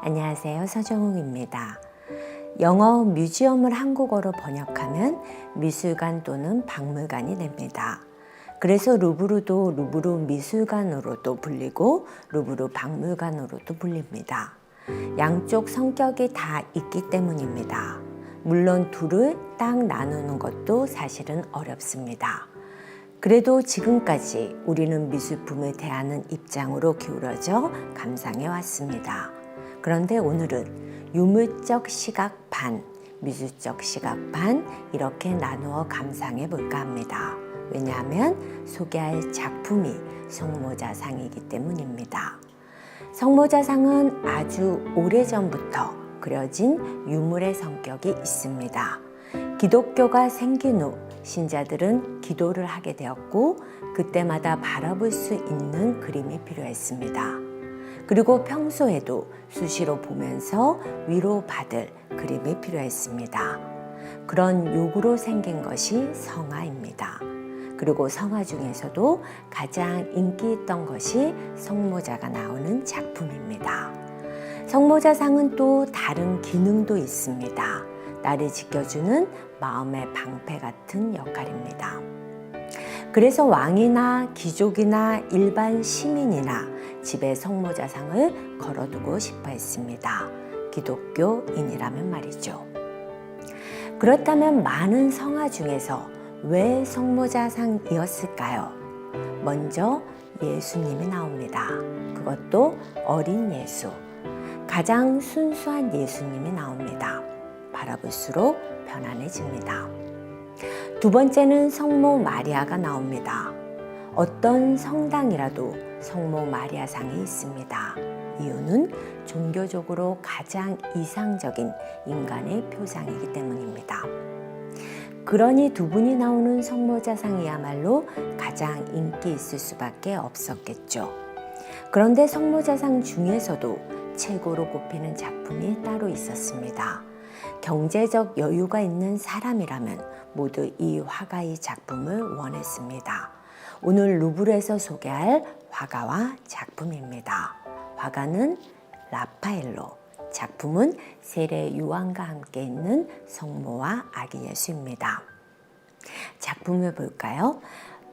안녕하세요. 서정욱입니다. 영어 뮤지엄을 한국어로 번역하면 미술관 또는 박물관이 됩니다. 그래서 루브르도 루브르 미술관으로도 불리고 루브르 박물관으로도 불립니다. 양쪽 성격이 다 있기 때문입니다. 물론 둘을 딱 나누는 것도 사실은 어렵습니다. 그래도 지금까지 우리는 미술품을 대하는 입장으로 기울어져 감상해 왔습니다. 그런데 오늘은 유물적 시각 반, 미술적 시각 반 이렇게 나누어 감상해 볼까 합니다. 왜냐하면 소개할 작품이 성모자상이기 때문입니다. 성모자상은 아주 오래전부터 그려진 유물의 성격이 있습니다. 기독교가 생긴 후 신자들은 기도를 하게 되었고 그때마다 바라볼 수 있는 그림이 필요했습니다. 그리고 평소에도 수시로 보면서 위로받을 그림이 필요했습니다. 그런 요구로 생긴 것이 성화입니다. 그리고 성화 중에서도 가장 인기 있던 것이 성모자가 나오는 작품입니다. 성모자상은 또 다른 기능도 있습니다. 나를 지켜주는 마음의 방패 같은 역할입니다. 그래서 왕이나 귀족이나 일반 시민이나 집에 성모자상을 걸어두고 싶어 했습니다. 기독교인이라면 말이죠. 그렇다면 많은 성화 중에서 왜 성모자상이었을까요? 먼저 예수님이 나옵니다. 그것도 어린 예수, 가장 순수한 예수님이 나옵니다. 바라볼수록 편안해집니다. 두 번째는 성모 마리아가 나옵니다. 어떤 성당이라도 성모 마리아상이 있습니다. 이유는 종교적으로 가장 이상적인 인간의 표상이기 때문입니다. 그러니 두 분이 나오는 성모자상이야말로 가장 인기 있을 수밖에 없었겠죠. 그런데 성모자상 중에서도 최고로 꼽히는 작품이 따로 있었습니다. 경제적 여유가 있는 사람이라면 모두 이 화가의 작품을 원했습니다. 오늘 루브르에서 소개할 화가와 작품입니다. 화가는 라파엘로, 작품은 세례 요한과 함께 있는 성모와 아기 예수입니다. 작품을 볼까요?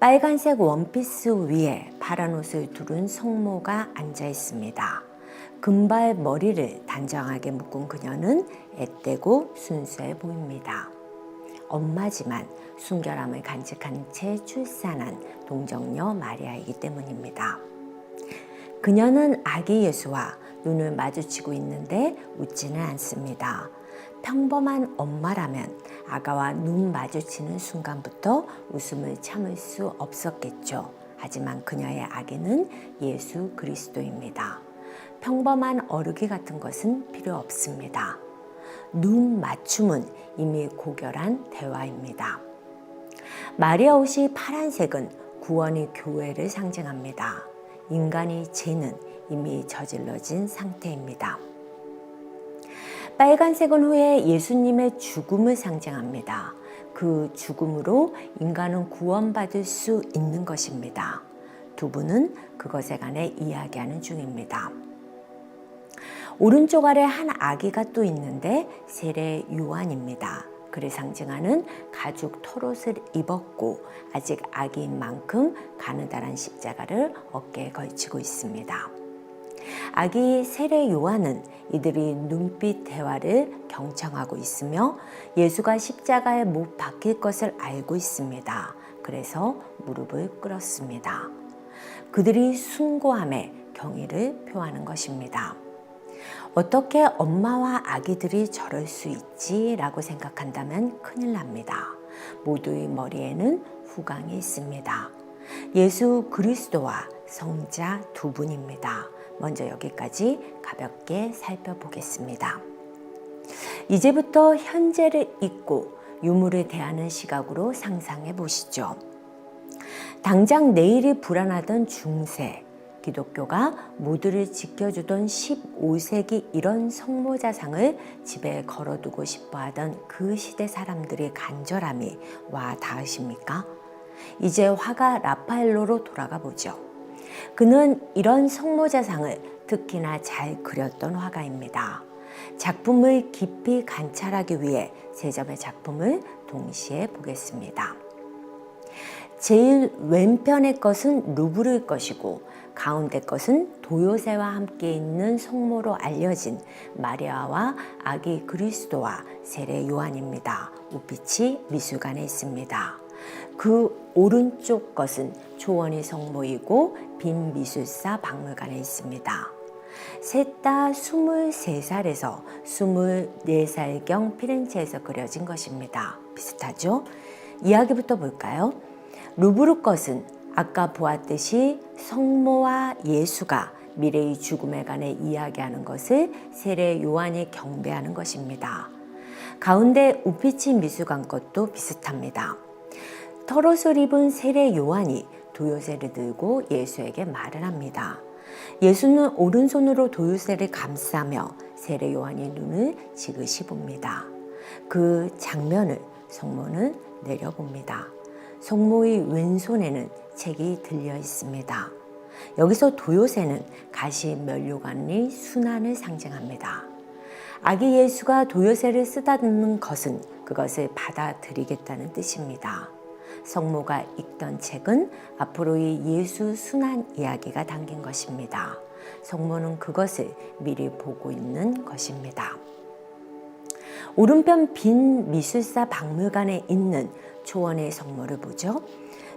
빨간색 원피스 위에 파란 옷을 두른 성모가 앉아 있습니다. 금발 머리를 단정하게 묶은 그녀는 앳되고 순수해 보입니다. 엄마지만 순결함을 간직한 채 출산한 동정녀 마리아이기 때문입니다. 그녀는 아기 예수와 눈을 마주치고 있는데 웃지는 않습니다. 평범한 엄마라면 아가와 눈 마주치는 순간부터 웃음을 참을 수 없었겠죠. 하지만 그녀의 아기는 예수 그리스도입니다. 평범한 어르기 같은 것은 필요 없습니다. 눈 맞춤은 이미 고결한 대화입니다. 마리아 옷이 파란색은 구원의 교회를 상징합니다. 인간의 죄는 이미 저질러진 상태입니다. 빨간색은 후에 예수님의 죽음을 상징합니다. 그 죽음으로 인간은 구원받을 수 있는 것입니다. 두 분은 그것에 관해 이야기하는 중입니다. 오른쪽 아래 한 아기가 또 있는데 세례 요한입니다. 그를 상징하는 가죽 털옷을 입었고 아직 아기인 만큼 가느다란 십자가를 어깨에 걸치고 있습니다. 아기 세례 요한은 이들이 눈빛 대화를 경청하고 있으며 예수가 십자가에 못 박힐 것을 알고 있습니다. 그래서 무릎을 꿇었습니다. 그들이 숭고함에 경의를 표하는 것입니다. 어떻게 엄마와 아기들이 저럴 수 있지? 라고 생각한다면 큰일 납니다. 모두의 머리에는 후광이 있습니다. 예수 그리스도와 성자 두 분입니다. 먼저 여기까지 가볍게 살펴보겠습니다. 이제부터 현재를 잊고 유물을 대하는 시각으로 상상해 보시죠. 당장 내일이 불안하던 중세, 기독교가 모두를 지켜주던 15세기 이런 성모자상을 집에 걸어두고 싶어하던 그 시대 사람들의 간절함이 와 닿으십니까? 이제 화가 라파엘로로 돌아가 보죠. 그는 이런 성모자상을 특히나 잘 그렸던 화가입니다. 작품을 깊이 관찰하기 위해 세 점의 작품을 동시에 보겠습니다. 제일 왼편의 것은 루브르의 것이고 가운데 것은 도요새와 함께 있는 성모로 알려진 마리아와 아기 그리스도와 세례 요한입니다. 우피치 미술관에 있습니다. 그 오른쪽 것은 초원이 성모이고 빈 미술사 박물관에 있습니다. 셋 다 23살에서 24살경 피렌체에서 그려진 것입니다. 비슷하죠? 이야기부터 볼까요? 루브르 것은 아까 보았듯이 성모와 예수가 미래의 죽음에 관해 이야기하는 것을 세례 요한이 경배하는 것입니다. 가운데 우피치 미술관 것도 비슷합니다. 털옷을 입은 세례 요한이 도요새를 들고 예수에게 말을 합니다. 예수는 오른손으로 도요새를 감싸며 세례 요한이 눈을 지그시 봅니다. 그 장면을 성모는 내려봅니다. 성모의 왼손에는 책이 들려 있습니다. 여기서 도요새는 가시 면류관의 순환을 상징합니다. 아기 예수가 도요새를 쓰다듬는 것은 그것을 받아들이겠다는 뜻입니다. 성모가 읽던 책은 앞으로의 예수 순환 이야기가 담긴 것입니다. 성모는 그것을 미리 보고 있는 것입니다. 오른편 빈 미술사 박물관에 있는 초원의 성모를 보죠.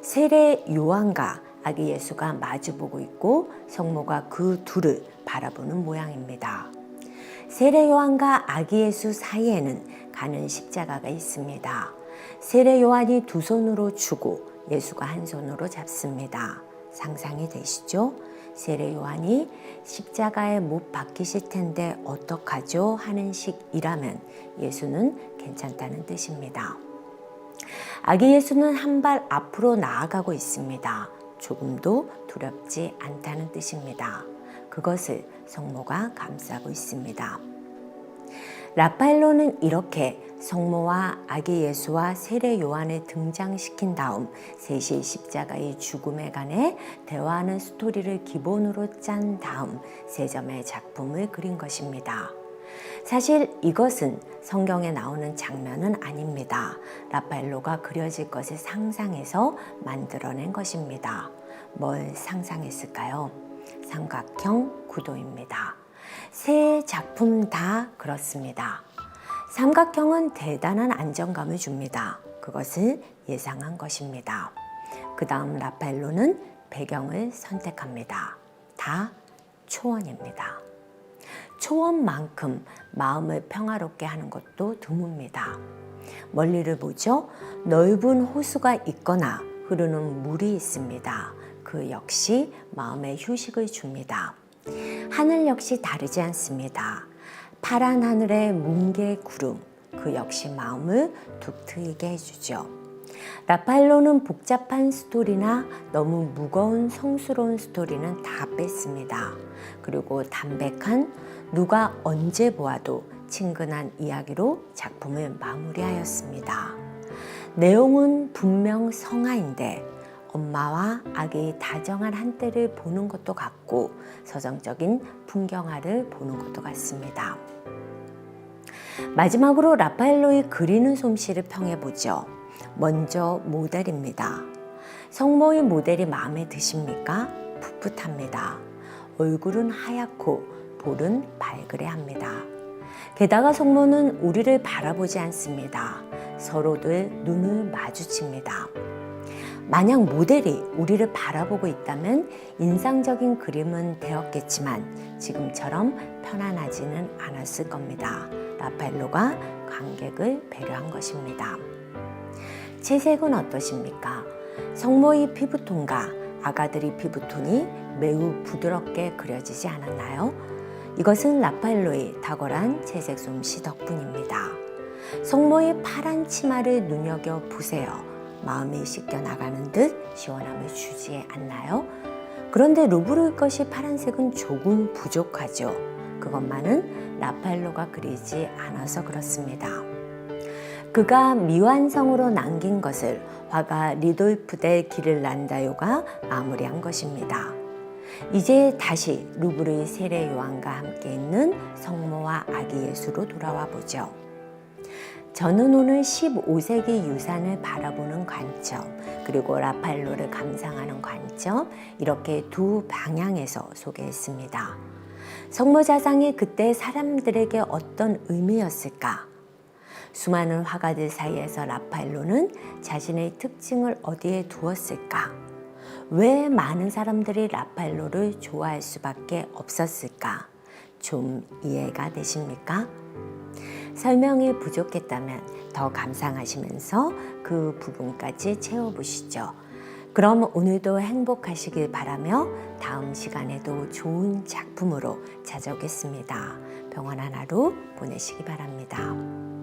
세례 요한과 아기 예수가 마주보고 있고 성모가 그 둘을 바라보는 모양입니다. 세례 요한과 아기 예수 사이에는 가는 십자가가 있습니다. 세례 요한이 두 손으로 쥐고 예수가 한 손으로 잡습니다. 상상이 되시죠? 세례 요한이 십자가에 못 박히실 텐데 어떡하죠? 하는 식이라면 예수는 괜찮다는 뜻입니다. 아기 예수는 한 발 앞으로 나아가고 있습니다. 조금도 두렵지 않다는 뜻입니다. 그것을 성모가 감싸고 있습니다. 라파엘로는 이렇게 성모와 아기 예수와 세례 요한을 등장시킨 다음 셋이 십자가의 죽음에 관해 대화하는 스토리를 기본으로 짠 다음 세 점의 작품을 그린 것입니다. 사실 이것은 성경에 나오는 장면은 아닙니다. 라파엘로가 그려질 것을 상상해서 만들어낸 것입니다. 뭘 상상했을까요? 삼각형 구도입니다. 세 작품 다 그렇습니다. 삼각형은 대단한 안정감을 줍니다. 그것을 예상한 것입니다. 그 다음 라파엘로는 배경을 선택합니다. 다 초원입니다. 초원만큼 마음을 평화롭게 하는 것도 드뭅니다. 멀리를 보죠. 넓은 호수가 있거나 흐르는 물이 있습니다. 그 역시 마음에 휴식을 줍니다. 하늘 역시 다르지 않습니다. 파란 하늘에 뭉게 구름, 그 역시 마음을 툭 트이게 해주죠. 라파엘로는 복잡한 스토리나 너무 무거운 성스러운 스토리는 다 뺐습니다. 그리고 담백한 누가 언제 보아도 친근한 이야기로 작품을 마무리하였습니다. 내용은 분명 성화인데 엄마와 아기의 다정한 한때를 보는 것도 같고 서정적인 풍경화를 보는 것도 같습니다. 마지막으로 라파엘로의 그리는 솜씨를 평해보죠. 먼저 모델입니다. 성모의 모델이 마음에 드십니까? 풋풋합니다. 얼굴은 하얗고 볼은 발그레합니다. 게다가 성모는 우리를 바라보지 않습니다. 서로들 눈을 마주칩니다. 만약 모델이 우리를 바라보고 있다면 인상적인 그림은 되었겠지만 지금처럼 편안하지는 않았을 겁니다. 라파엘로가 관객을 배려한 것입니다. 채색은 어떠십니까? 성모의 피부톤과 아가들의 피부톤이 매우 부드럽게 그려지지 않았나요? 이것은 라파엘로의 탁월한 채색 솜씨 덕분입니다. 성모의 파란 치마를 눈여겨보세요. 마음이 씻겨나가는 듯 시원함을 주지 않나요? 그런데 루브르의 것이 파란색은 조금 부족하죠. 그것만은 라파엘로가 그리지 않아서 그렇습니다. 그가 미완성으로 남긴 것을 화가 리돌프 데 기를란다요가 마무리한 것입니다. 이제 다시 루브르의 세례 요한과 함께 있는 성모와 아기 예수로 돌아와 보죠. 저는 오늘 15세기 유산을 바라보는 관점, 그리고 라파엘로를 감상하는 관점, 이렇게 두 방향에서 소개했습니다. 성모자상이 그때 사람들에게 어떤 의미였을까? 수많은 화가들 사이에서 라파엘로는 자신의 특징을 어디에 두었을까? 왜 많은 사람들이 라파엘로를 좋아할 수밖에 없었을까? 좀 이해가 되십니까? 설명이 부족했다면 더 감상하시면서 그 부분까지 채워보시죠. 그럼 오늘도 행복하시길 바라며 다음 시간에도 좋은 작품으로 찾아오겠습니다. 평안한 하루 보내시기 바랍니다.